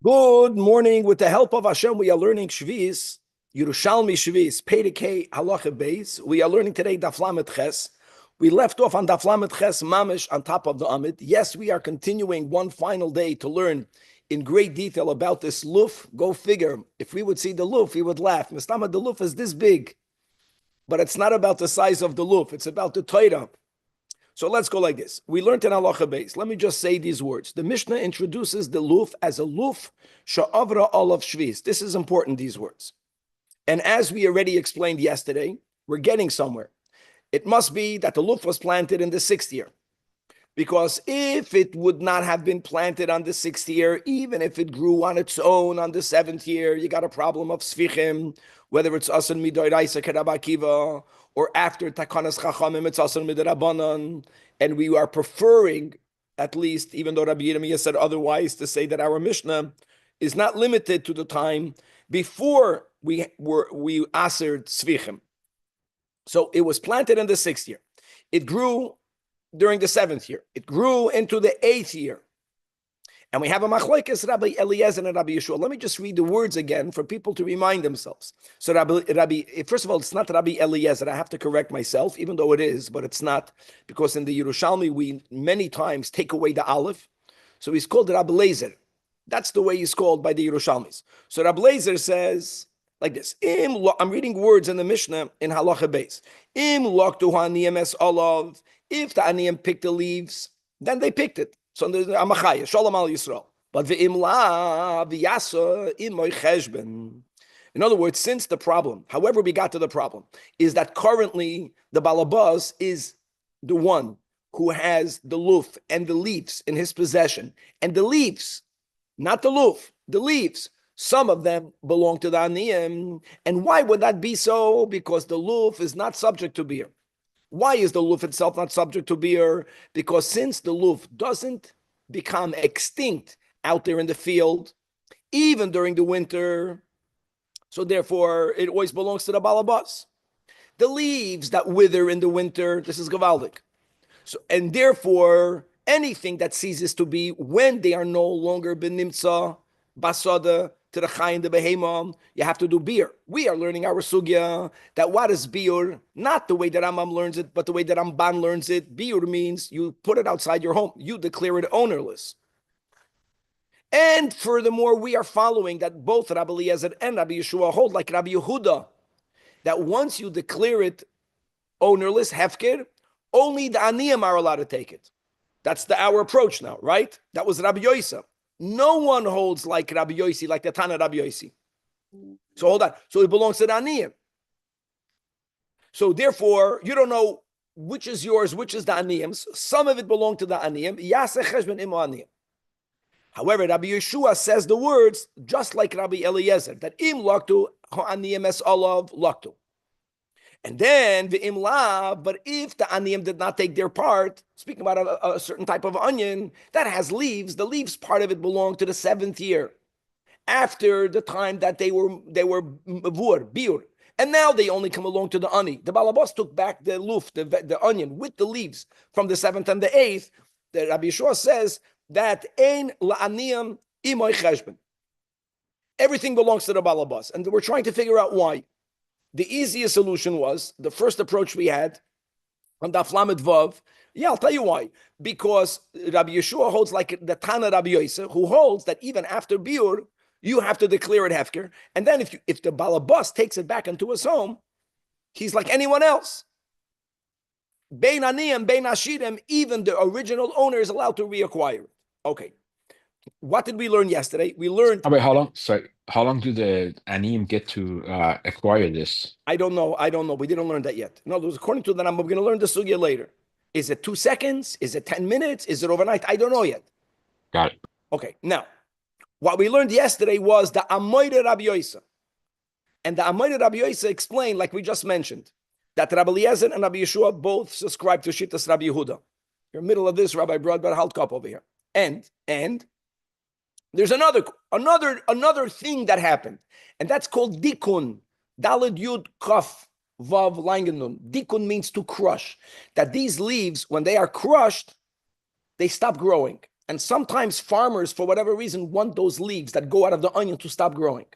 Good morning. With the help of Hashem, we are learning Shvis, Yerushalmi Shvis, Pedikei Halacha Beis. We are learning today Daf Lamed Ches. We left off on Daf Lamed Ches Mamish on top of the Amid. Yes, we are continuing one final day to learn in great detail about this luf. Go figure. If we would see the luf, we would laugh. Mistama, the luf is this big, but it's not about the size of the luf. It's about the Torah. So let's go like this. We learned in Halacha Beis. Let me just say these words. The Mishnah introduces the luf as a luf sha'avra olav shvis. This is important, these words. And as we already explained yesterday, we're getting somewhere. It must be that the luf was planted in the 6th year. Because if it would not have been planted on the 6th year, even if it grew on its own on the 7th year, you got a problem of sfichim, whether it's asan midoraisa kerabba Akiva, or after takanas chachamim, it's asan midorabanan, and we are preferring, at least, even though Rabbi Yirmiyah said otherwise, to say that our Mishnah is not limited to the time before we asered sfichim. So it was planted in the 6th year. It grew during the 7th year. It grew into the 8th year. And we have a machlokes, Rabbi Eliezer and Rabbi Yeshua. Let me just read the words again for people to remind themselves. So Rabbi, first of all, it's not Rabbi Eliezer. I have to correct myself, even though it is, but it's not, because in the Yerushalmi, we many times take away the aleph. So he's called Rabbi Lezer. That's the way he's called by the Yerushalmis. So Rabbi Lezer says like this. I'm reading words in the Mishnah in Halacha Beis. Im loktu haniyem es olav. If the aniyim picked the leaves, then they picked it. So the amachaya, shalom al Yisrael. But the imla v'yasa imoy cheshben. In other words, since the problem, however we got to the problem, is that currently the balabas is the one who has the luf and the leaves in his possession. And the leaves, not the luf, the leaves, some of them belong to the aniyim. And why would that be so? Because the luf is not subject to beer. Why is the luf itself not subject to beer? Because since the luf doesn't become extinct out there in the field, even during the winter, so therefore it always belongs to the balabas. The leaves that wither in the winter, this is gavaldik. So, and therefore, anything that ceases to be when they are no longer benimtza, basada, to the chayin, the behemah, you have to do beer. We are learning our sugya that what is beer, not the way that Rambam learns it, but the way that Ramban learns it. Beer means you put it outside your home. You declare it ownerless. And furthermore, we are following that both Rabbi Eliezer and Rabbi Yeshua hold like Rabbi Yehuda, that once you declare it ownerless, hefker, only the aniyim are allowed to take it. That's our approach now, right? That was Rabbi Yosef. No one holds like Rabbi Yossi, like the Tana Rabbi Yossi. So hold on. So it belongs to the Aniyim. So therefore, you don't know which is yours, which is the Aniyim's. Some of it belong to the Aniyim. Yaseh cheshbon imo Aniyim. However, Rabbi Yeshua says the words just like Rabbi Eliezer, that im laktu Aniyim es olav laktu. And then the imla, but if the aniyim did not take their part, speaking about a certain type of onion that has leaves, the leaves part of it belonged to the 7th year, after the time that they were biur, and now they only come along to the ani. The balabas took back the luf, the onion with the leaves from the 7th and the 8th. The Rabbi Yeshua says that ein la'aniyim imoy cheshbon. Everything belongs to the balabas, and we're trying to figure out why. The easiest solution was the first approach we had on Daf Lamed Vav. Yeah, I'll tell you why. Because Rabbi Yeshua holds like the Tana Rabbi Yosef, who holds that even after biur, you have to declare it hefker. And then if the balabas takes it back into his home, he's like anyone else. Bein aniyim, bein ashirim, even the original owner is allowed to reacquire it. Okay. What did we learn yesterday? We learned. Wait, how long? Sorry, how long do the Anim get to acquire this? I don't know. We didn't learn that yet. No, according to that, I'm going to learn the sugya later. Is it 2 seconds? Is it 10 minutes? Is it overnight? I don't know yet. Got it. Okay. Now, what we learned yesterday was the Amoyre Rabbi Yosef. And the Amoyre Rabbi Yosef explained, like we just mentioned, that Rabbi Eliezer and Rabbi Yeshua both subscribe to Shittas Rabbi Yehuda. You're in the middle of this, Rabbi Broadbent Haltkop over here. And there's another thing that happened, and that's called dikun. Daled Yud Kaf Vav Langenun. Dikun means to crush. That these leaves, when they are crushed, they stop growing. And sometimes farmers, for whatever reason, want those leaves that go out of the onion to stop growing.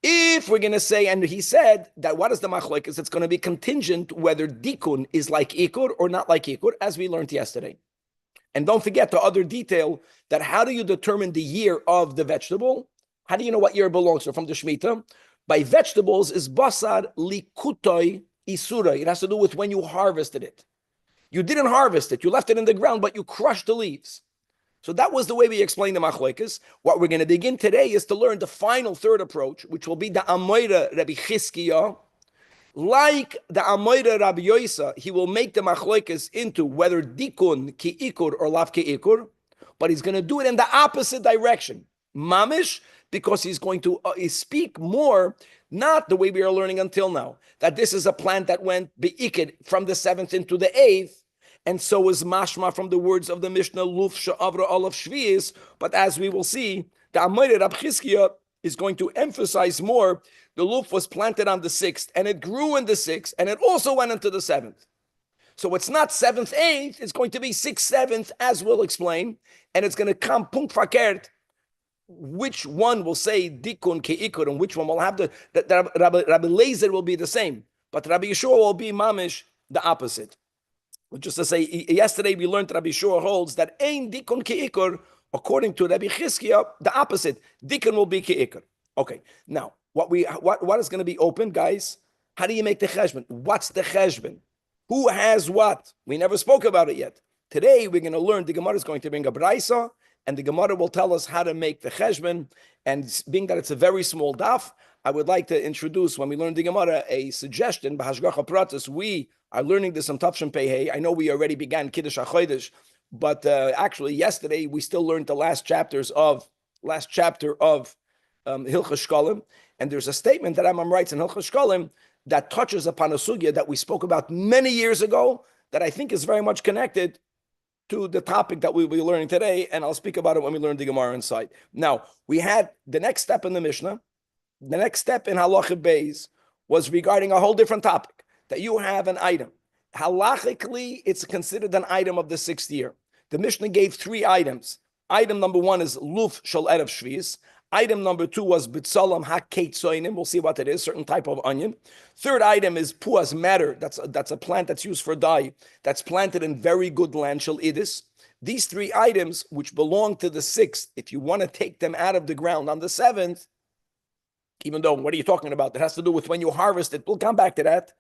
If we're going to say, and he said that what is the machlokes? It's going to be contingent whether dikun is like ikur or not like ikur, as we learned yesterday. And don't forget the other detail that how do you determine the year of the vegetable? How do you know what year it belongs to from the Shemitah? By vegetables is basar likutoi isura. It has to do with when you harvested it. You didn't harvest it. You left it in the ground, but you crushed the leaves. So that was the way we explained the machlokes. What we're going to begin today is to learn the final third approach, which will be the Amoira Rabbi Chizkiya. Like the Amoira Rabbi Yoisa, he will make the machlokes into whether dikun ki ikur or lav ki ikur, but he's going to do it in the opposite direction. Mamish, because he's going to speak more, not the way we are learning until now, that this is a plant that went be'ikid from the 7th into the 8th, and so is mashma from the words of the Mishnah, Luf she'avra olav shvi'is, but as we will see, the Amoira Rabbi Chizkiya is going to emphasize more, the luf was planted on the 6th, and it grew in the 6th, and it also went into the 7th. So it's not 7th, 8th, it's going to be 6th, 7th, as we'll explain, and it's going to come punkt fakert, which one will say dikun ke'ikur, and which one will have Rabbi Lezer will be the same, but Rabbi Yeshua will be mamish, the opposite. Just to say, yesterday we learned Rabbi Yeshua holds that ein dikun ke'ikur, according to Rabbi Chizkiya, the opposite, dikun will be ke'ikur. Okay, now, what is going to be open, guys? How do you make the cheshbon? What's the cheshbon? Who has what? We never spoke about it yet. Today, we're going to learn, the Gemara is going to bring a braisa, and the Gemara will tell us how to make the cheshbon. And being that it's a very small daf, I would like to introduce, when we learn the Gemara, a suggestion. B'hashgacha pratis, we are learning this on Tafshin Pei. I know we already began Kiddush HaChodesh, but actually yesterday we still learned the last chapter of Hilchos Shkolim, and there's a statement that Rambam writes in Hilchos Shkolim that touches upon a sugya that we spoke about many years ago that I think is very much connected to the topic that we'll be learning today, and I'll speak about it when we learn the Gemara inside. Now, we had the next step in the Mishnah. The next step in Halacha Beis was regarding a whole different topic, that you have an item. Halachically, it's considered an item of the 6th year. The Mishnah gave 3 items. Item number 1 is luf shel erev shvius. Item number 2 was bitzalam haketzoinim. We'll see what it is, certain type of onion. Third item is puas matter. That's a plant that's used for dye. That's planted in very good land, shel idis. These 3 items, which belong to the 6th, if you want to take them out of the ground on the 7th, even though, what are you talking about? That has to do with when you harvest it. We'll come back to that.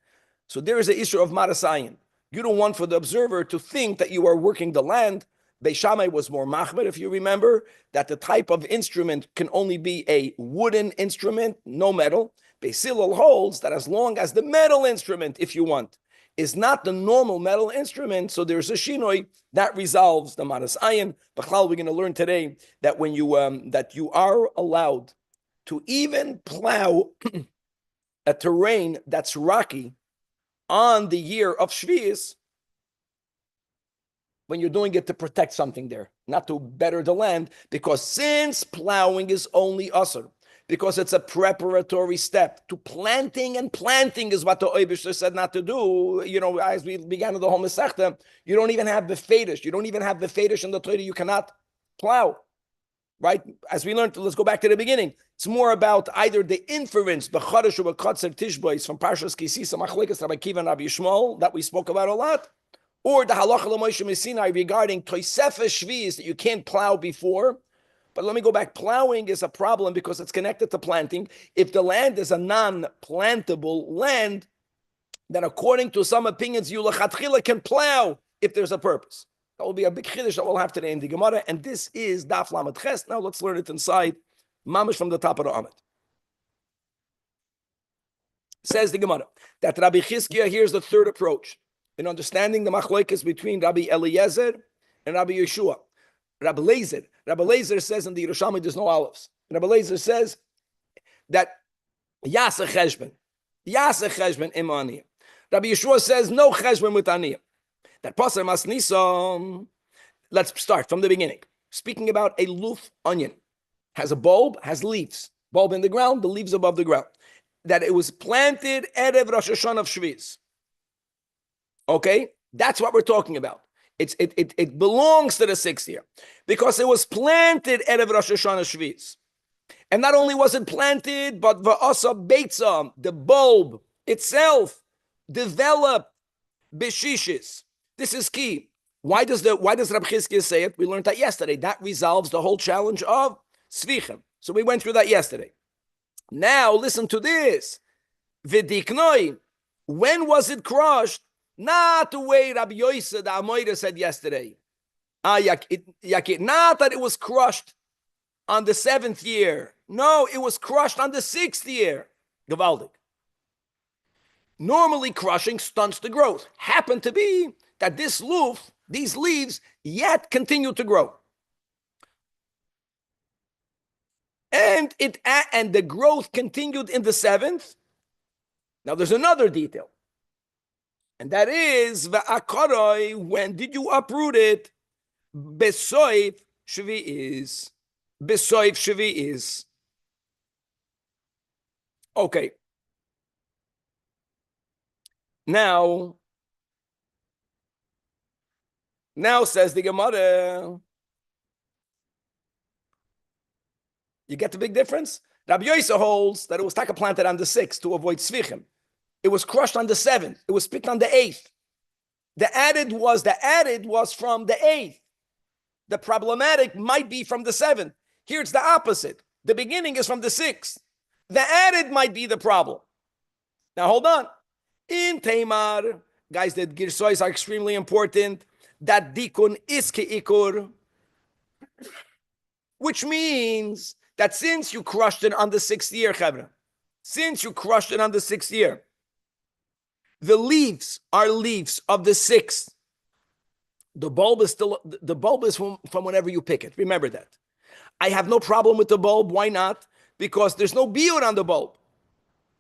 So there is an issue of marasayin. You don't want for the observer to think that you are working the land. Beis Shammai was more machmer, if you remember, that the type of instrument can only be a wooden instrument, no metal. Beis Hillel holds that as long as the metal instrument, if you want, is not the normal metal instrument, so there's a shinoi that resolves the marasayin. B'chlal, we're going to learn today that when you that you are allowed to even plow a terrain that's rocky on the year of Shvi'is, when you're doing it to protect something there, not to better the land, because since plowing is only usr, because it's a preparatory step to planting, and planting is what the Oibishter said not to do. You know, as we began with the whole Masechta, you don't even have the Fedish. You don't even have the Fedish in the Torah. You cannot plow. Right? As we learned, let's go back to the beginning. It's more about either the inference, the Chodesh or Kotzer Tishbois from Parshas Kisisa, Machlekes, Rabbi Kiva and Rabbi Yishmael, that we spoke about a lot, or the Halacha L'Moshe Messinai regarding Toisefes Shvi'is, that you can't plow before. But let me go back. Plowing is a problem because it's connected to planting. If the land is a non-plantable land, then according to some opinions, you lechatchila can plow if there's a purpose. That will be a big chiddush that we'll have today in the Gemara, and this is Daf Lamed Ches. Now let's learn it inside, mamish from the top of the Amud. Says the Gemara that Rabbi Chizkiya, here's the third approach in understanding the machlokes between Rabbi Eliezer and Rabbi Yeshua. Rabbi Lezer says in the Yerushalmi there's no olives. Rabbi Lezer says that Yaseh Cheshbon imani. Rabbi Yeshua says no Cheshbon with aniyah. That pasar mas nisom. Let's start from the beginning. Speaking about a luf onion, has a bulb, has leaves. Bulb in the ground, the leaves above the ground. That it was planted erev Rosh Hashanah of Shvi'is. Okay, that's what we're talking about. It belongs to the 6th year because it was planted Erev Rosh Hashanah Shviz. And not only was it planted, but va'asa beitza, the bulb itself, developed beshishis. This is key. Why does Rabbi Chizkiah say it? We learned that yesterday. That resolves the whole challenge of Svichim. So we went through that yesterday. Now listen to this. V'diknoi. When was it crushed? Not the way Rabbi Yosef the Amoira said yesterday. Not that it was crushed on the 7th year. No, it was crushed on the 6th year. Gewaldig. Normally, crushing stunts the growth. Happened to be that this loof, these leaves, yet continue to grow. And the growth continued in the 7th. Now, there's another detail. And that is, va'akaroi, when did you uproot it? Besoif shvi'is. Besoif shvi'is. Okay. Now says the Gemara, you get the big difference? Rabbi Yosef holds that it was taka planted on the 6th to avoid svichim. It was crushed on the 7th. It was picked on the 8th. The added was from the 8th. The problematic might be from the 7th. Here it's the opposite. The beginning is from the 6th. The added might be the problem. Now hold on. In Tamar, guys, that girsois are extremely important. That dikun is keikur, which means that since you crushed it on the 6th year, chavra, the leaves are leaves of the 6th. The bulb is from whenever you pick it. Remember that. I have no problem with the bulb. Why not? Because there's no biur on the bulb.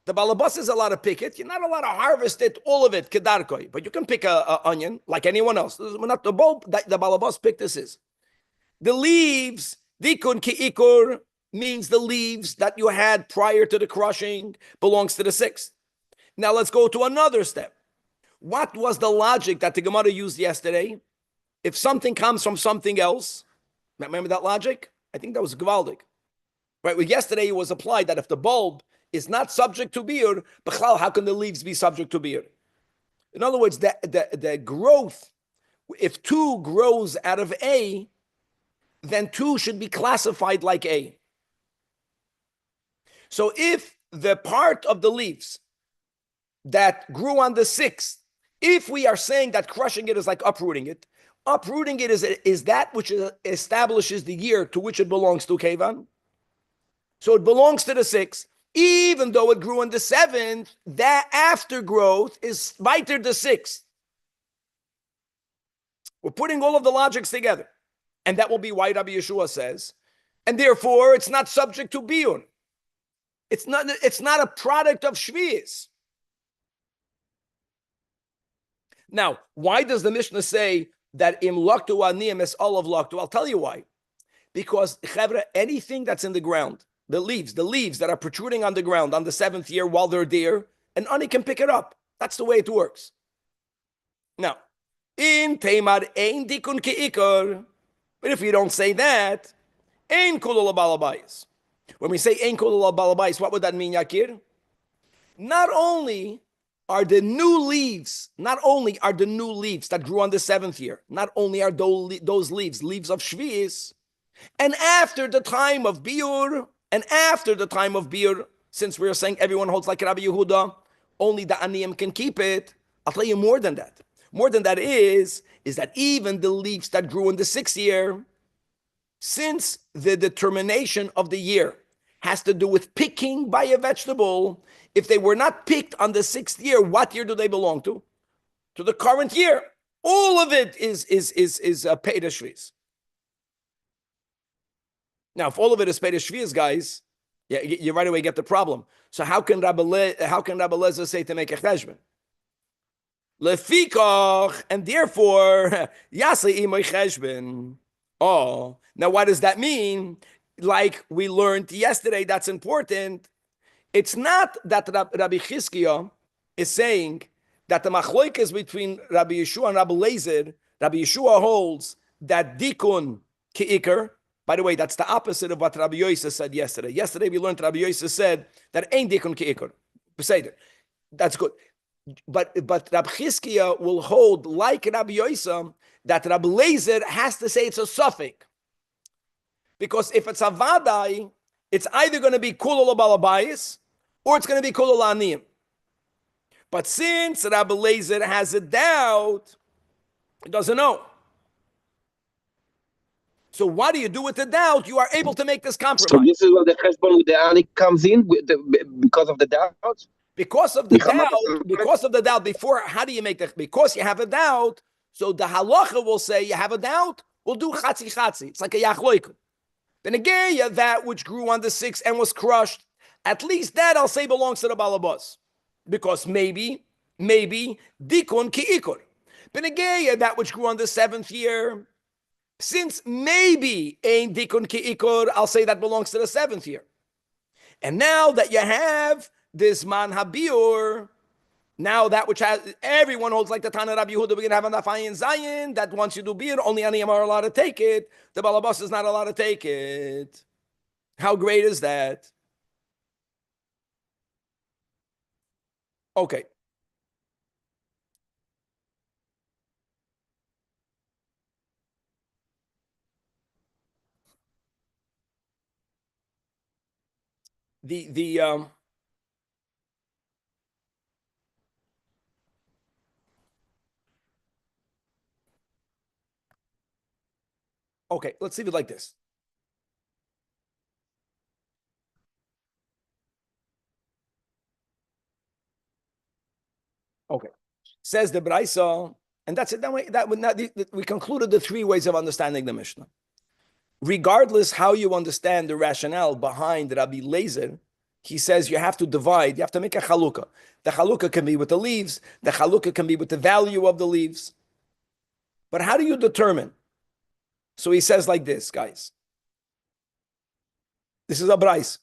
The balabas is allowed to pick it. You're not allowed to harvest it, all of it, kedarkoi. But you can pick a onion like anyone else. Not the bulb that the balabas picked. This is the leaves. Dikun ki'ikur means the leaves that you had prior to the crushing belongs to the 6th. Now let's go to another step. What was the logic that the Gemara used yesterday? If something comes from something else, remember that logic? I think that was Gvaldik. Right? Well, yesterday it was applied that if the bulb is not subject to biur, how can the leaves be subject to biur? In other words, the growth, if 2 grows out of A, then 2 should be classified like A. So if the part of the leaves that grew on the 6th, if we are saying that crushing it is like uprooting it is that which establishes the year to which it belongs to Kevan. So it belongs to the 6th, even though it grew in the 7th, that aftergrowth is weiter the 6th. We're putting all of the logics together. And that will be why Rabbi Yeshua says, and therefore it's not subject to biur. It's not a product of shvius. Now, why does the Mishnah say that im loktu aniyim es olav loktu? I'll tell you why. Because chevra, anything that's in the ground, the leaves that are protruding on the ground on the 7th year while they're there, an ani can pick it up. That's the way it works. Now, in Tamar ein dikun keikar, but if you don't say that, ein kulul balabais. When we say ein kulul balabais, what would that mean, Yakir? Not only are the new leaves that grew on the 7th year, not only are those leaves of Shvi'is, and after the time of biur, since we're saying everyone holds like Rabbi Yehuda, only the aniyim can keep it. I'll tell you more than that. More than that is that even the leaves that grew in the 6th year, since the determination of the year has to do with picking by a vegetable, if they were not picked on the 6th year, what year do they belong to? To the current year. All of it is Peda Shviz. Now, if all of it is Peda Shviz, guys, you right away get the problem. So how can Rabbi Lezer say to make a cheshbon? Lefikach, and therefore, Yasei imoy cheshbon. Oh, now what does that mean? Like we learned yesterday, that's important. It's not that Rabbi Chizkiah is saying that the machloikes between Rabbi Yeshua and Rabbi Lezer Rabbi Yeshua holds that dikun ki'ikr. By the way, that's the opposite of what Rabbi Yosef said yesterday. Yesterday we learned Rabbi Yosef said that ain't dikun ki'ikr. That's good. But Rabbi Chizkiya will hold, like Rabbi Yosef, that Rabbi Lezer has to say it's a suffix. Because if it's a vadai, it's either going to be kulul balabayis or it's going to be kulul aniyim. But since Rabbi Lezer has a doubt, he doesn't know. So what do you do with the doubt? You are able to make this compromise. So this is where the cheshbon with the ani comes in because of the doubt? Because of the doubt, before, how do you make that? Because you have a doubt, so the halacha will say, you have a doubt, we'll do chatzi. It's like a yachloiku. Then again, that which grew on the 6th and was crushed, at least that I'll say belongs to the balabas. Because maybe, dikun ki'ikur. Then again, that which grew on the 7th year, since maybe ain't dikun ki'ikur, I'll say that belongs to the 7th year. And now that you have this man habiur, now that which has, everyone holds like the Tana Rabbi Yehuda, we're going to have on the Fayin Zayin, that once you do beer, only Aniyim are allowed to take it. The Balabas is not allowed to take it. How great is that? Okay. Okay, let's leave it like this. Okay, says the Braisa, and that's it. We concluded the 3 ways of understanding the Mishnah. Regardless how you understand the rationale behind Rabbi Lezer, he says you have to divide, you have to make a chalukah. The chalukah can be with the leaves, the chalukah can be with the value of the leaves. But how do you determine? So he says like this, guys. This is a Brais.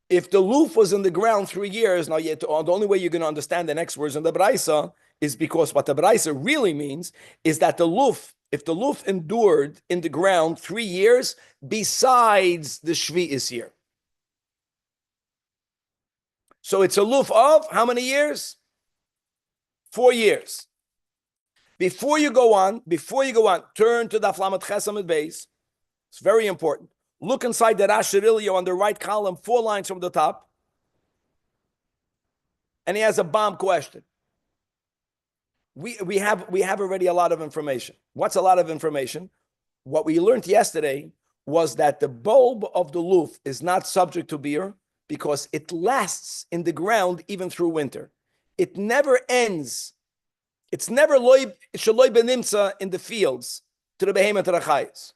If the loof was in the ground 3 years, now the only way you're going to understand the next words in the Braisa is because what the Braisa really means is that if the loof endured in the ground 3 years besides the Shvi'is year. So it's a loof of how many years? 4 years. Before you go on, turn to the Aflamet Chesamid base. It's very important. Look inside the Rashirilio on the right column, 4 lines from the top. And he has a bomb question. We have already a lot of information. What's a lot of information? What we learned yesterday was that the bulb of the loof is not subject to beer because it lasts in the ground even through winter. It never ends. It's never shaloi benimtza in the fields to the behemoth rachayis.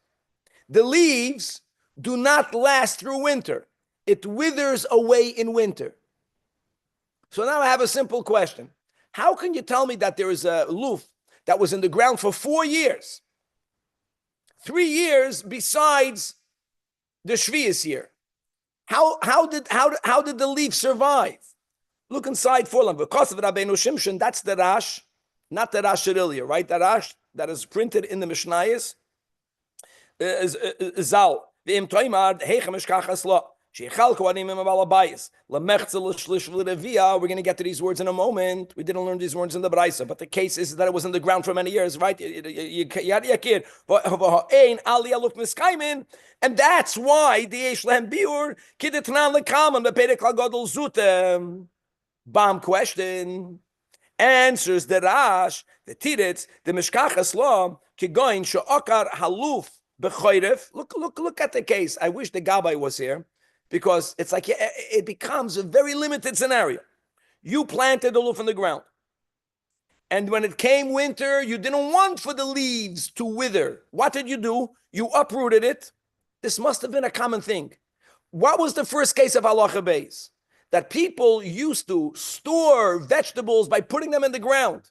The leaves do not last through winter. It withers away in winter. So now I have a simple question. How can you tell me that there is a loof that was in the ground for 4 years? 3 years besides the Shvi'is year. How did the leaf survive? Look inside 4 lines. Because of Rabbeinu Shimshon, that's the Rash, not the Rash Shirilya, right? The Rash that is printed in the Mishnayos is Zal. We're going to get to these words in a moment. We didn't learn these words in the Braisa, but the case is that it was in the ground for many years, right? And that's why the bomb question answers the Rash, the Tiritz, the Mishkachas Law, Kigoin Sha'okar Haluf. Look at the case. I wish the Gabbai was here because it's like it becomes a very limited scenario. You planted the loof in the ground. And when it came winter, you didn't want for the leaves to wither. What did you do? You uprooted it. This must have been a common thing. What was the first case of halacha beis? That people used to store vegetables by putting them in the ground.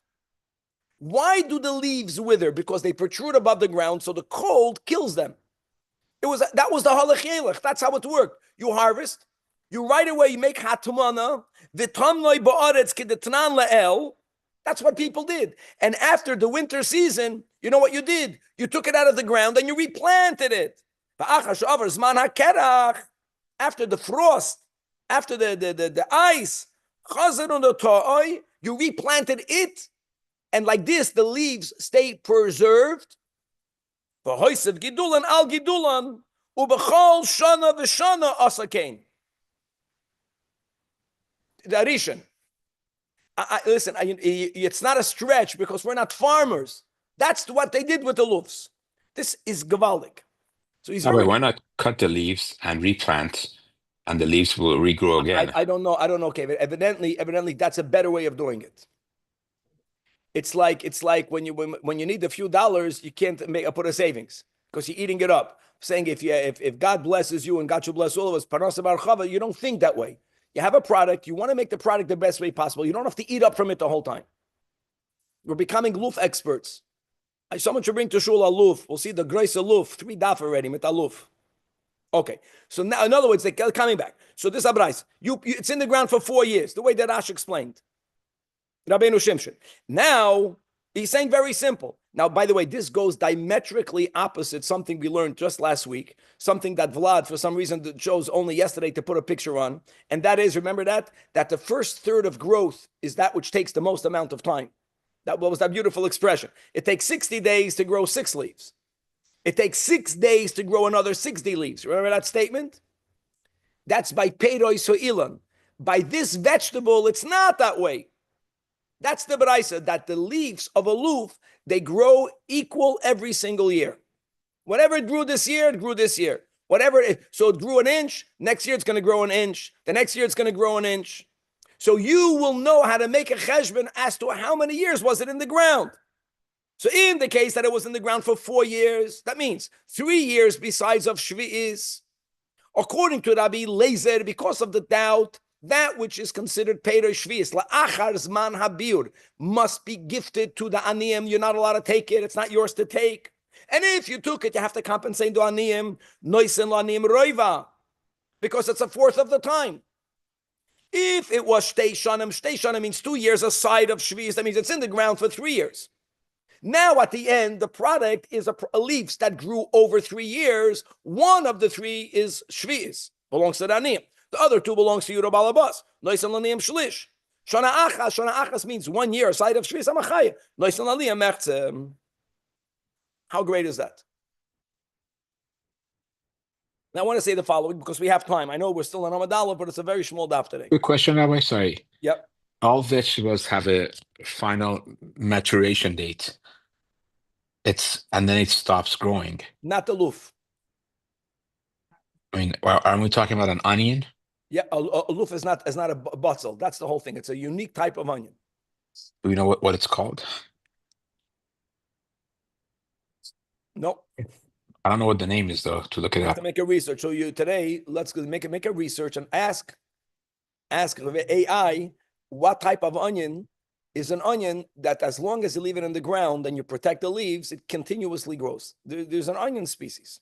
Why do the leaves wither? Because they protrude above the ground, so the cold kills them. That was the halach yelech. That's how it worked. You harvest, you right away you make hatumana, v'tamnoi ba'aretz kedetnan la'el, That's what people did. And after the winter season, you know what you did? You took it out of the ground and you replanted it. After the frost, after the ice, you replanted it. And like this, the leaves stay preserved. The Arishan. Listen, it's not a stretch because we're not farmers. That's what they did with the lufs. This is gavaldik. So he's Rabbi, why not cut the leaves and replant, and the leaves will regrow again? I don't know. Okay, but evidently, that's a better way of doing it. It's like when you need a few dollars, you can't put a savings because you're eating it up. Saying if God blesses you and God should bless all of us, parnasa bar chava, you don't think that way. You have a product, you want to make the product the best way possible. You don't have to eat up from it the whole time. We're becoming luf experts. Someone should bring to shul a luf. We'll see the grace of luf, 3 daf already, mit a luf. Okay, so now, in other words, they're coming back. So this abrais, it's in the ground for 4 years, the way that Ash explained. Rabbeinu Shimshon. Now, he's saying very simple. Now, by the way, this goes diametrically opposite something we learned just last week, something that Vlad, for some reason, chose only yesterday to put a picture on. And that is, remember that the first third of growth is that which takes the most amount of time. That was that beautiful expression. It takes 60 days to grow 6 leaves. It takes 6 days to grow another 60 leaves. Remember that statement? That's by Peiroi So'ilan. By this vegetable, it's not that way. That's the baraisa, that the leaves of a luf, they grow equal every single year. Whatever it grew this year, it grew this year. So it grew an inch, next year it's going to grow an inch. The next year it's going to grow an inch. So you will know how to make a cheshbon as to how many years was it in the ground. So in the case that it was in the ground for 4 years, that means 3 years besides of Shvi'is. According to Rabbi Lezer, because of the doubt, that which is considered Peir Shvi'is, la'achar zman habir, must be gifted to the aniyim. You're not allowed to take it. It's not yours to take. And if you took it, you have to compensate the aniyim, noisen la'aniyim roiva, because it's a fourth of the time. If it was shtei shanim means 2 years aside of Shvi'is, that means it's in the ground for 3 years. Now, at the end, the product is a leaves that grew over 3 years. One of the 3 is Shvi'is, belongs to the aniyim. The other 2 belongs to Yuro Balabas. Noisan Laniyam Shlish. Shana Achas means 1 year aside of Shvi'is Amachaya. Noisan Laniyam Mechtzem. How great is that? Now I want to say the following because we have time. I know we're still on Amadallah, but it's a very small daf today. Quick question, Rabbi. Sorry. Yep. All vegetables have a final maturation date. And then it stops growing. Not the luf. I mean, aren't we talking about an onion? Yeah, a luf is not a botzel. That's the whole thing. It's a unique type of onion. Do we know what it's called? No. I don't know what the name is, though, to look it You have up. to make a research. So today, let's make a research and ask AI what type of onion is an onion that as long as you leave it in the ground and you protect the leaves, it continuously grows. There's an onion species.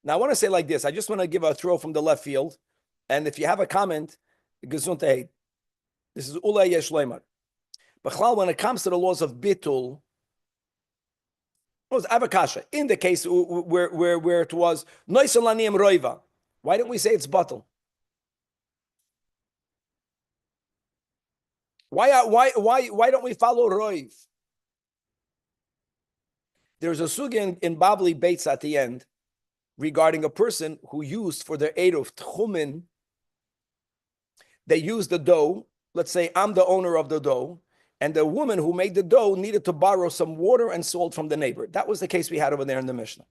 Now, I want to say like this. I just want to give a throw from the left field. And if you have a comment, gesundheit. This is Ula Yesh Leimar. But when it comes to the laws of Bitul, I have a kasha. In the case where it was Noisan Laniyam Roiva, why don't we say it's Batul? Why don't we follow Roiv? There's a sugya in Babli Beitz at the end regarding a person who used for their aid of tchumen, they used the dough. Let's say I'm the owner of the dough, and the woman who made the dough needed to borrow some water and salt from the neighbor. That was the case we had over there in the Mishnah.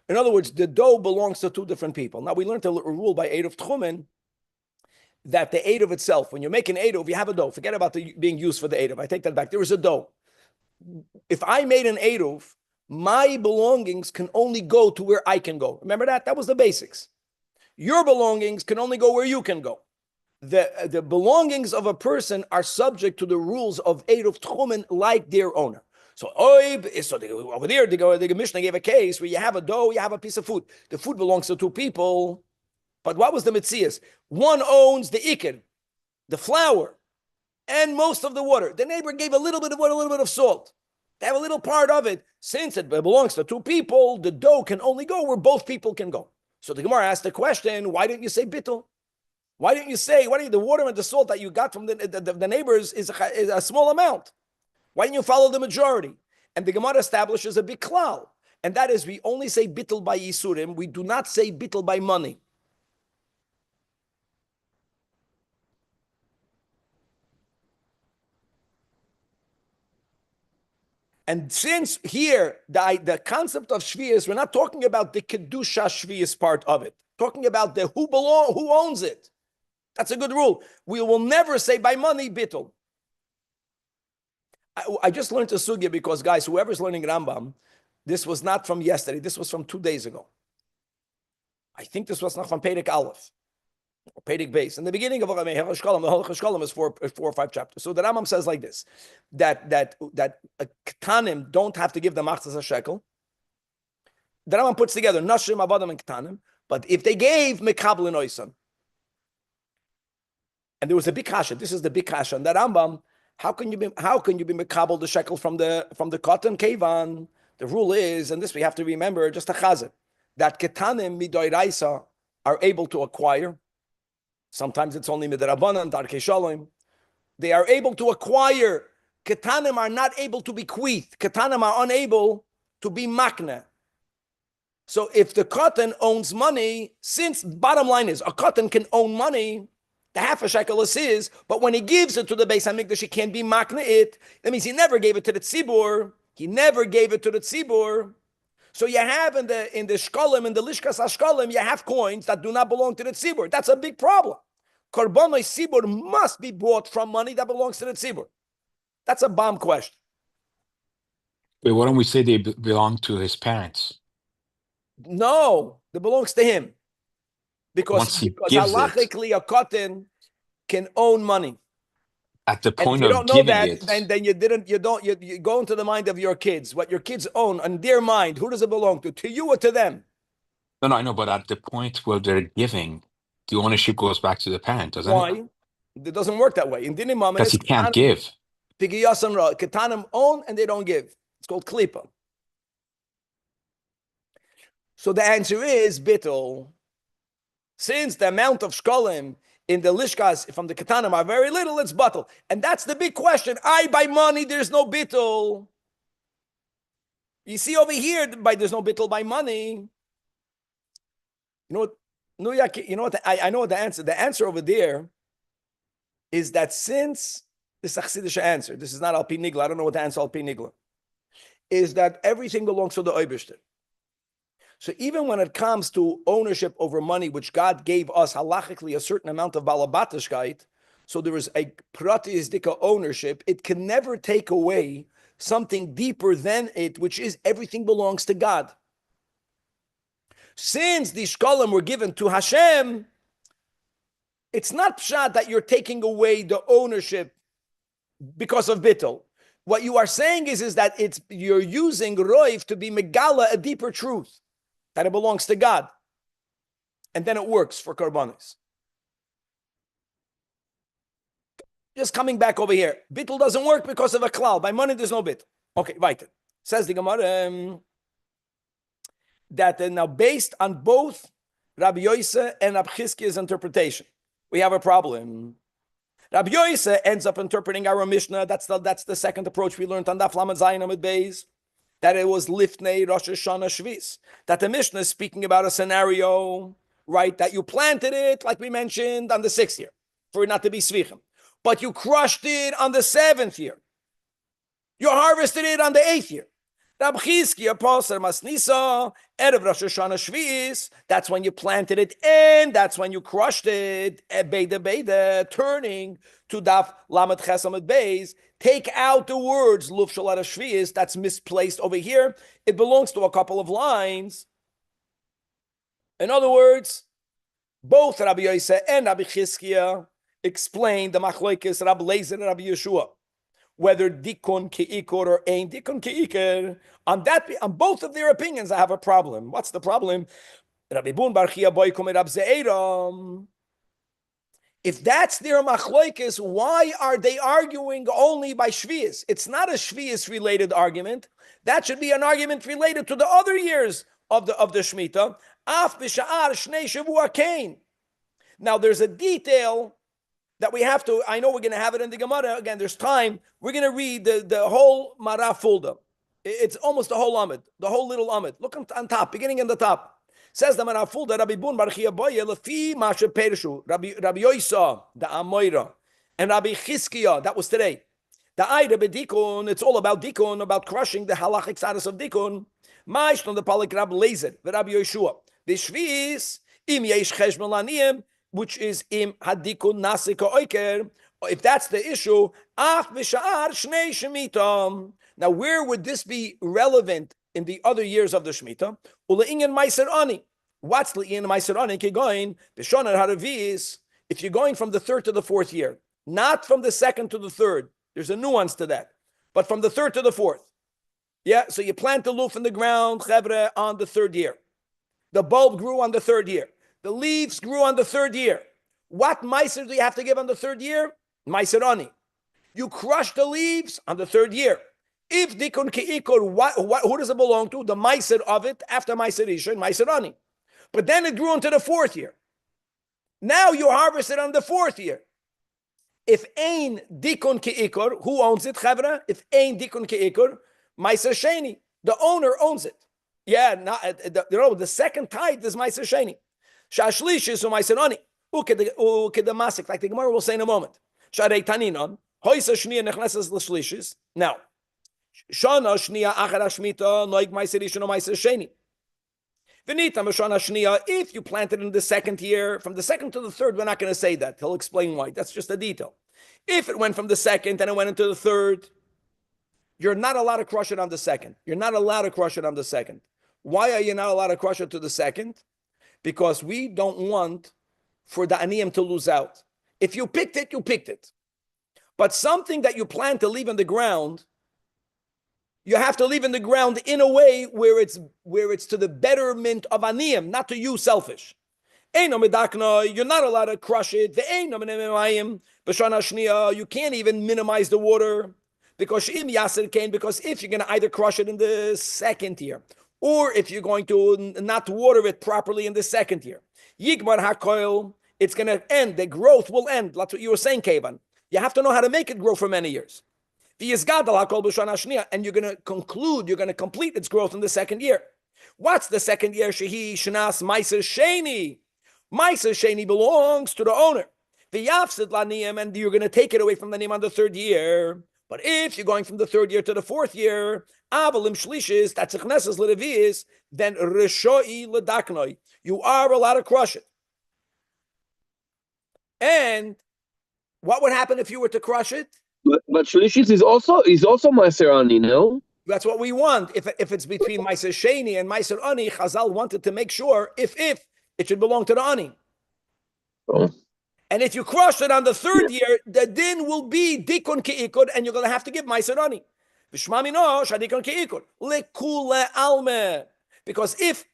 In other words, the dough belongs to 2 different people. Now, we learned a rule by aid of tchumen that the aid of itself, when you make an aid of, you have a dough. Forget about being used for the aid of. I take that back. There is a dough. If I made an aid of, my belongings can only go to where I can go. Remember that? That was the basics. Your belongings can only go where you can go. The belongings of a person are subject to the rules of Eid of Tchumen like their owner. So over there, the Mishnah gave a case where you have a dough, you have a piece of food. The food belongs to 2 people. But what was the Metzias? One owns the Iker, the flour, and most of the water. The neighbor gave a little bit of water, a little bit of salt. They have a little part of it. Since it belongs to two people, the dough can only go where both people can go. So the Gemara asked the question, why didn't you say bittul? Why didn't you say, the water and the salt that you got from the neighbors is a small amount? Why didn't you follow the majority? And the Gemara establishes a big klal. And that is, we only say bittul by yisurim. We do not say bittul by money. And since here, the concept of shvius, we're not talking about the kedusha shvius part of it. Talking about the who owns it. That's a good rule. We will never say by money bittul. I just learned to sugya because, guys, whoever's learning Rambam, this was not from yesterday. This was from 2 days ago. I think this was not from Perek Aleph or Perek Beis. In the beginning of the Yerushalmi is 4 or 5 chapters. So the Rambam says like this: that ketanim don't have to give the machzas a shekel. The Rambam puts together nashim, avadim, and ketanim. But if they gave mekabel and oisan, and there was a big kasha. This is the big kasha. And the Rambam. How can you be mekabel the shekel from the cotton kevan? The rule is, and this we have to remember, just a chazir, that ketanim midoiraisa are able to acquire. Sometimes it's only midrabanan, darkei shalom. They are able to acquire. Ketanim are not able to bequeath. Ketanim are unable to be makna. So if the cotton owns money, since bottom line is a cotton can own money, the half a shekel is his, but when he gives it to the Beis HaMikdash, he can't be makna it. That means he never gave it to the tzibur. He never gave it to the tzibur. So you have in the shkolim, in the lishkas hashkolim, you have coins that do not belong to the tzibur. That's a big problem. Korbanoi tzibur must be bought from money that belongs to the tzibur. That's a bomb question. Wait, why don't we say they belong to his parents? No, it belongs to him. Because halachically a cotton can own money. At the point of giving it. If you don't know that, then you go into the mind of your kids. What your kids own, in their mind, who does it belong to? To you or to them? No, I know, but at the point where they're giving, the ownership goes back to the parent, doesn't it? Why? It doesn't work that way. Because he can't give. Ketanim own and they don't give. It's called klipa. So the answer is bittul. Since the amount of shkolim in the lishkas from the ketanim are very little, it's batul. And that's the big question. I buy money, there's no bittul. You see over here, there's no bittul by money. You know what? I know what the answer. The answer over there is that since this is a Chassidish answer, this is not al pi nigla. I don't know what the answer al pi nigla is, that everything belongs to the Eibishter. So even when it comes to ownership over money, which God gave us halachically a certain amount of balabatishkeit, so there is a pratizdika ownership, it can never take away something deeper than it, which is everything belongs to God. Since the shkolim were given to Hashem, it's not pshat that you're taking away the ownership because of bittul. What you are saying is that you're using roiv to be megala, a deeper truth, that it belongs to God. And then it works for karbanis. Just coming back over here. Bittul doesn't work because of a klal. By money, there's no bittul. Okay, weiter. Says the Gemara that now based on both Rabbi Yosef and Rabbi Chizkiya's interpretation, we have a problem. Rabbi Yosef ends up interpreting our Mishnah. That's the second approach we learned on Daf Lamed Zayin Amud Beis, that it was Lifnei Rosh Hashanah Shvis. That the Mishnah is speaking about a scenario, right, that you planted it, like we mentioned, on the 6th year, for it not to be Svichim. But you crushed it on the 7th year. You harvested it on the 8th year. Rabbi Chizkiya Paser Masnisa, Erev Rosh Hashanah Shvis, that's when you planted it, and that's when you crushed it, Beida, turning to Daf Lamed Ches Amud Beis. Take out the words Luf Shalat Shvis, that's misplaced over here. It belongs to a couple of lines. In other words, both Rabbi Yosef and Rabbi Chizkiya explain the Machlokes Rabbi Lezer and Rabbi Yeshua, whether dikun keikor or ain dikun keikor. On both of their opinions, I have a problem. What's the problem? Rabbi Bun Bar Chia Boy Kumer Rab Zeiram. If that's their machloikis, why are they arguing only by Shvius? It's not a Shvius related argument. That should be an argument related to the other years of the Shemitah. Af b'sha'ar shnei shavua kain. Now there's a detail that we have to, I know we're going to have it in the Gemara. Again, there's time. We're going to read the whole Mara Fulda. It's almost the whole Amid, the whole little Amid. Look on top, beginning in the top. Says the Mara Fulda, Rabbi Bun Bar Chia Boye, Lefi Mashe Perishu, Rabbi Yoisa, the Amoira, and Rabbi Chizkiya, that was today. The Aida Bedikun, it's all about Dikun, about crushing the halachic status of Dikun. Ma'ishton on the Palik Rab Lezer, the Rabbi Yeshua. The Shvis, Im Yesh Cheshmel Aniyim, which is im hadikun nasika oiker. If that's the issue, af v'sha'ar shnei shemitah. Now, where would this be relevant in the other years of the Shemitah? Ule'inyan meiser ani. What's le'inyan meiser ani? Kegoin b'shonar haravis. If you're going from the third to the fourth year, not from the second to the third. There's a nuance to that, but from the third to the fourth. Yeah, so you plant the loof in the ground, chevre, on the third year. The bulb grew on the third year. The leaves grew on the third year. What meiser do you have to give on the third year? Meiser ani. You crush the leaves on the third year. If dikun ke'ikur, who does it belong to? The meiser of it after meiser isha, meiser ani. But then it grew into the fourth year. Now you harvest it on the fourth year. If ein dikun ke'ikur, who owns it, chavra? If ein dikun ke'ikur, meiser sheni. The owner owns it. Yeah, the second tithe is meiser sheni. Shashlish is meiser ani. Ukedamasik, like the Gemara will say in a moment. Sharei taninon, hoisa shniya nechnesses l'shlishis. Now, shana shniya achar hashmita noig meiser rishon meiser sheni. V'nita meshana shniya. If you planted in the second year, from the second to the third, we're not going to say that. He'll explain why. That's just a detail. If it went from the second and it went into the third, you're not allowed to crush it on the second. You're not allowed to crush it on the second. Why are you not allowed to crush it to the second? Because we don't want for the aniyim to lose out. If you picked it, you picked it. But something that you plan to leave in the ground, you have to leave in the ground in a way where it's to the betterment of aniyim, not to you selfish. You're not allowed to crush it. You can't even minimize the water because if you're going to either crush it in the second year or if you're going to not water it properly in the second year, Yigmar HaKoil, it's going to end. The growth will end. That's what you were saying, Kevan. You have to know how to make it grow for many years. And you're going to conclude, you're going to complete its growth in the second year. What's the second year? Shehi Shnas Meiser Sheni. Meiser Sheni belongs to the owner. And you're going to take it away from the name on the third year. But if you're going from the third year to the fourth year, Avalim Shlishis, Tatzachnesses Ledevis, then Rishoi Ledaknoi. You are allowed to crush it. And what would happen if you were to crush it? But Shlishis is also Meiser Ani, no? That's what we want. If it's between Meiser Sheni and Meiser Ani, Chazal wanted to make sure if it should belong to the Ani. Oh. And if you crush it on the third year, the din will be Dikun Ke'ikur, and you're going to have to give Meiser Ani. V'shmamino shadikun Ke'ikur. Lekule alme. Because if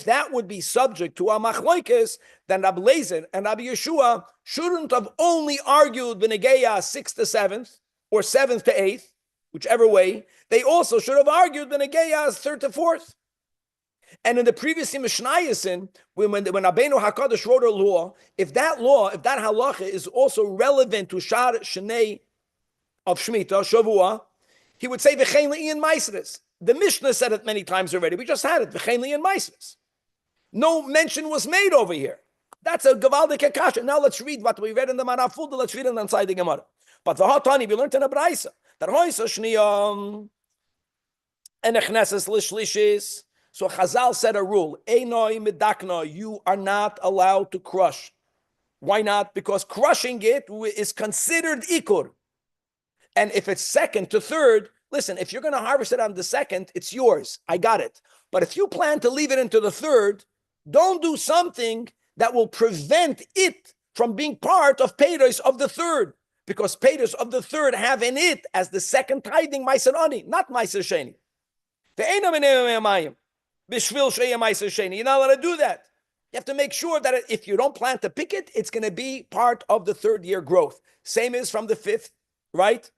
that would be subject to a machloikes, then Rabbi Lezer and Rabbi Yeshua shouldn't have only argued B'negeya 6th to 7th or 7th to 8th, whichever way. They also should have argued B'negeya 3rd to 4th. And in the previous Mishnayasin, when Rabbeinu HaKadosh wrote a law, if that halacha is also relevant to Shar Shnei of Shemitah, Shavua, he would say V'chein Le'in Maisres. The Mishnah said it many times already. We just had it. V'chein Le'in Maisres. No mention was made over here. That's a Gavaldik Akasha. Now let's read what we read in the Marafulda. Let's read it inside the Gemara. But the Hatani, we learned in the Braisa that Hoisa Shniyam and Echneses Lishlishis. So Chazal said a rule, Einoi Midakna, you are not allowed to crush. Why not? Because crushing it is considered ikur. And if it's second to third, listen, if you're going to harvest it on the second, it's yours. I got it. But if you plan to leave it into the third, don't do something that will prevent it from being part of Peiros of the third. Because Peiros of the third have in it as the second tithing Meiser Ani, not Meiser Sheni. You're not allowed to do that. You have to make sure that if you don't plant to pick it, it's going to be part of the third year growth. Same is from the fifth, right?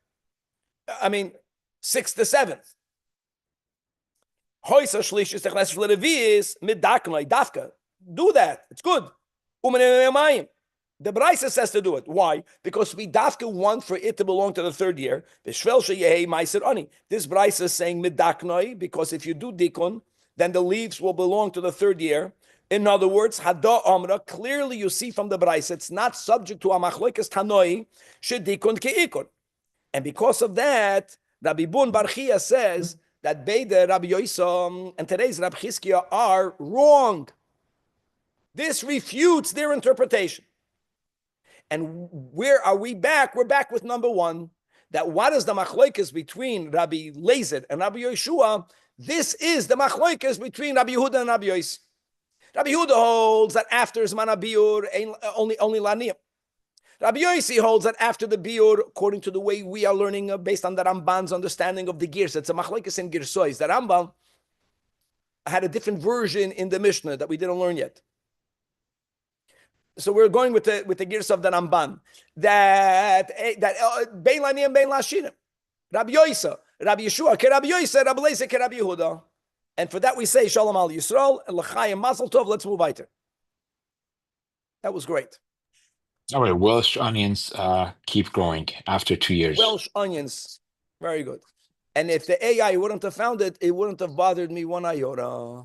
I mean, sixth to seventh. Do that. It's good. The Brisa says to do it. Why? Because we dafka want for it to belong to the third year. This Brisa is saying midaknoi, because if you do dikun, then the leaves will belong to the third year. In other words, hada amra, clearly you see from the Brisa, it's not subject to amachloikas tanoi, shedikun keikun. And because of that, Rabbi Bun Bar Chia says that Beide, Rabbi Yoisam, and today's Rabbi Chizkiah are wrong. This refutes their interpretation. And where are we back? We're back with number one, that what is the machloikas between Rabbi Lezer and Rabbi Yeshua? This is the machloikas between Rabbi Yehuda and Rabbi Yos. Rabbi Yehuda holds that after Zman HaBiur, only Laniyah. Rabbi Yossi holds that after the biur, according to the way we are learning based on the Ramban's understanding of the girs, it's a machlekes in girsois. The Rambam had a different version in the Mishnah that we didn't learn yet. So we're going with the girs of the Ramban that bein lani and bein lashinim. Rabbi Yossi, Rabbi Yeshua, ke Rabbi Yossi, Rabbi Lezer, ke Rabbi Yehuda. And for that we say Shalom al Yisrael and L'chaim Mazel Tov. Let's move weiter. That was great. All right, Welsh onions keep growing after 2 years. Welsh onions, very good. And if the AI wouldn't have found it, it wouldn't have bothered me one iota.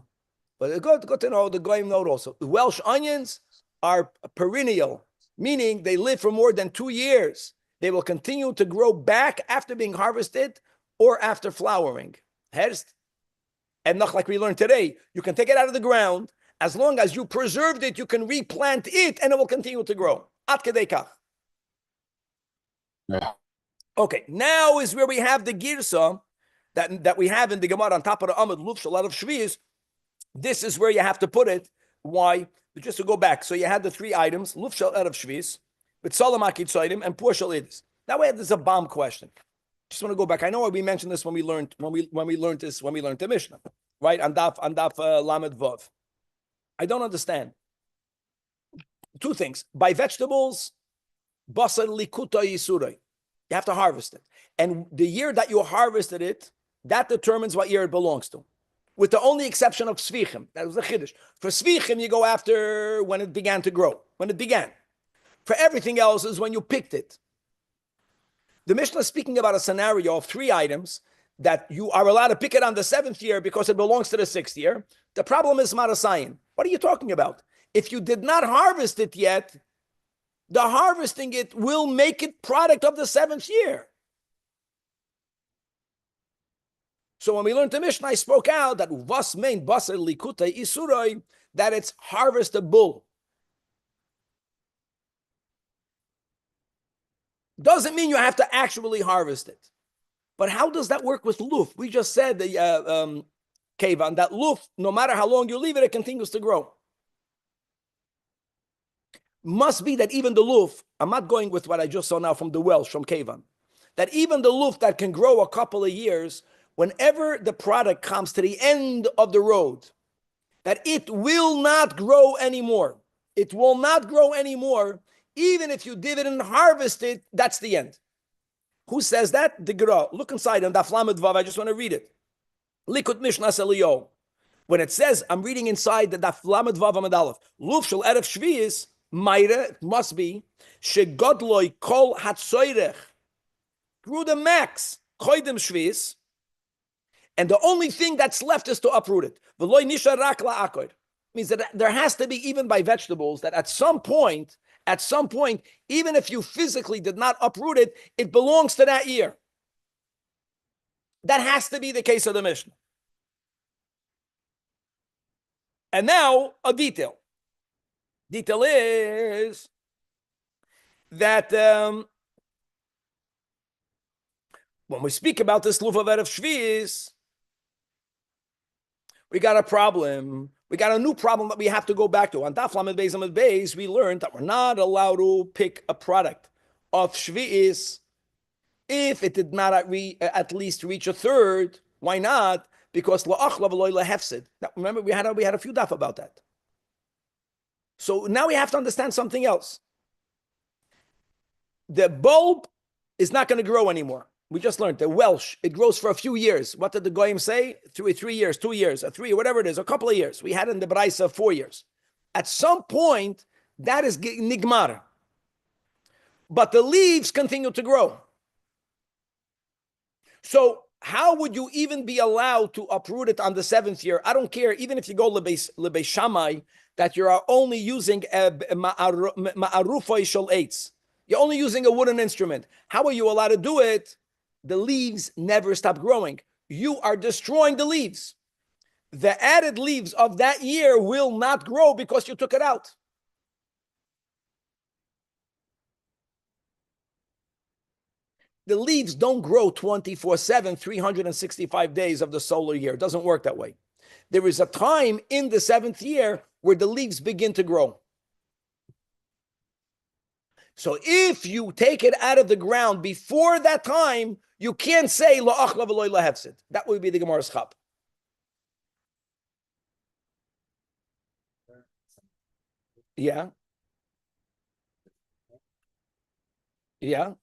But it's good to know, the Goyim note also. The Welsh onions are perennial, meaning they live for more than 2 years. They will continue to grow back after being harvested or after flowering. Herst. And not like we learned today, you can take it out of the ground. As long as you preserved it, you can replant it and it will continue to grow. At kedei kach. Yeah. Okay, now is where we have the girsa that we have in the Gemara on top of the Amud, Luf Shalat of Shvius. This is where you have to put it. Why? Just to go back. So you had the three items, Luf Shalat of Shvius, with Salam Akitzoidim, and Pur Shalidis. That way, there's a bomb question. Just want to go back. I know we mentioned this when we learned the Mishnah, right? On Daf Lamed Vav. I don't understand. Two things. By vegetables, basar likuta yisurai. You have to harvest it. And the year that you harvested it, that determines what year it belongs to. With the only exception of svichim. That was the chiddush. For svichim, you go after when it began to grow. When it began. For everything else is when you picked it. The Mishnah is speaking about a scenario of three items that you are allowed to pick it on the 7th year because it belongs to the 6th year. The problem is marasayin. What are you talking about? If you did not harvest it yet, the harvesting it will make it product of the 7th year. So when we learned the Mishnah, I spoke out that was main basar likuta isuroi, that it's harvestable. Doesn't mean you have to actually harvest it. But how does that work with luf? We just said the kevan, that luf, no matter how long you leave it, it continues to grow. Must be that even the luf, I'm not going with what I just saw now from the Welsh, from kevan, that even the luf that can grow a couple of years, whenever the product comes to the end of the road, that it will not grow anymore. It will not grow anymore. Even if you didn't harvest it, that's the end. Who says that? The Gra. Look inside on Daf Lamed Vav. I just want to read it. Likut Mishnah Seliyo. When it says, I'm reading inside the Daf Lamed Vav Amud Aleph. Luf shel erev shvius, Mayre, it must be, shegodloi kol hatzoirech. Grew the max, koidem shvius, and the only thing that's left is to uproot it. V'loi nisha rak la'akoid. Means that there has to be, even by vegetables, that at some point, even if you physically did not uproot it, it belongs to that year. That has to be the case of the Mishnah. And now, a detail. Detail is that when we speak about this Luf of Erev Shvius, we got a problem. We got a new problem that we have to go back to. On Daf Lamed Beis Amud Beis, we learned that we're not allowed to pick a product of Shvi'is if it did not at least reach a third. Why not? Because la'achla v'loy lehefsid. Now, remember, we had a few daf about that. So now we have to understand something else. The bulb is not going to grow anymore. We just learned the Welsh, it grows for a few years. What did the Goyim say? 3 years, 2 years, a 3, whatever it is, a couple of years. We had in the Braisa 4 years. At some point, that is nigmar. But the leaves continue to grow. So how would you even be allowed to uproot it on the 7th year? I don't care, even if you go lebeis Shammai, that you are only using ma'arufay shel eitz. You're only using a wooden instrument. How are you allowed to do it? The leaves never stop growing. You are destroying the leaves. The added leaves of that year will not grow because you took it out. The leaves don't grow 24/7, 365 days of the solar year. It doesn't work that way. There is a time in the 7th year where the leaves begin to grow. So if you take it out of the ground before that time, you can't say la'achla v'lo lahefsid. That would be the Gemara's chap. Yeah. Yeah.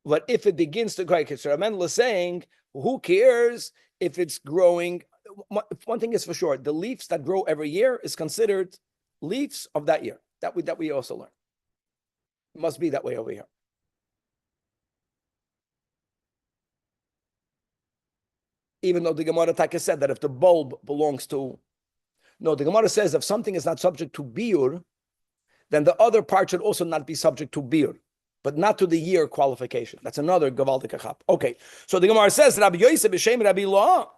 But if it begins to grow, so Ramendel is saying, who cares if it's growing? One thing is for sure, the leaves that grow every year is considered leaves of that year. That we also learn. It must be that way over here. Even though the Gemara Taka said that if the bulb belongs to, no, the Gemara says if something is not subject to biur, then the other part should also not be subject to biur, but not to the year qualification. That's another Gavaldik Achap. Okay, so the Gemara says Rabbi Yosef b'shem Rabbi Ilah,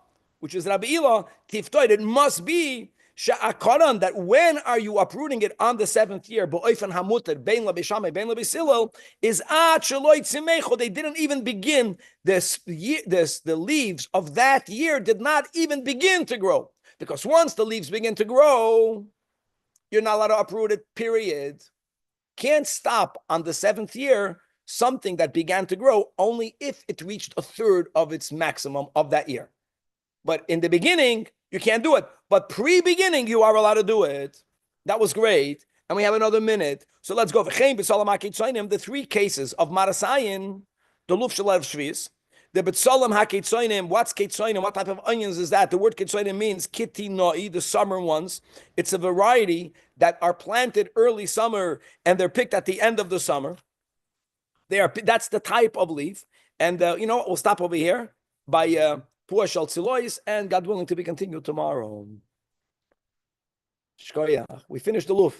which is Rabbi Ilah, tiftoid, it must be sha'akaran, that when are you uprooting it on the 7th year, b'oifen hamuter, bein labishamay, bein labisilel, is at shaloi tzimecho, they didn't even begin, the leaves of that year did not even begin to grow. Because once the leaves begin to grow, you're not allowed to uproot it, period. Can't stop on the 7th year something that began to grow only if it reached a third of its maximum of that year. But in the beginning, you can't do it. But pre-beginning, you are allowed to do it. That was great. And we have another minute. So let's go. The 3 cases of Marasayin, the Luf Shalav Shvis, the Betzalam HaKetzoinim, what's Ketzoinim? What type of onions is that? The word Ketzoinim means Kiti Noi, the summer ones. It's a variety that are planted early summer and they're picked at the end of the summer. That's the type of leaf. And we'll stop over here by Pua Shal Tzilois, and God willing to be continued tomorrow. Shkoyach. We finished the Luf.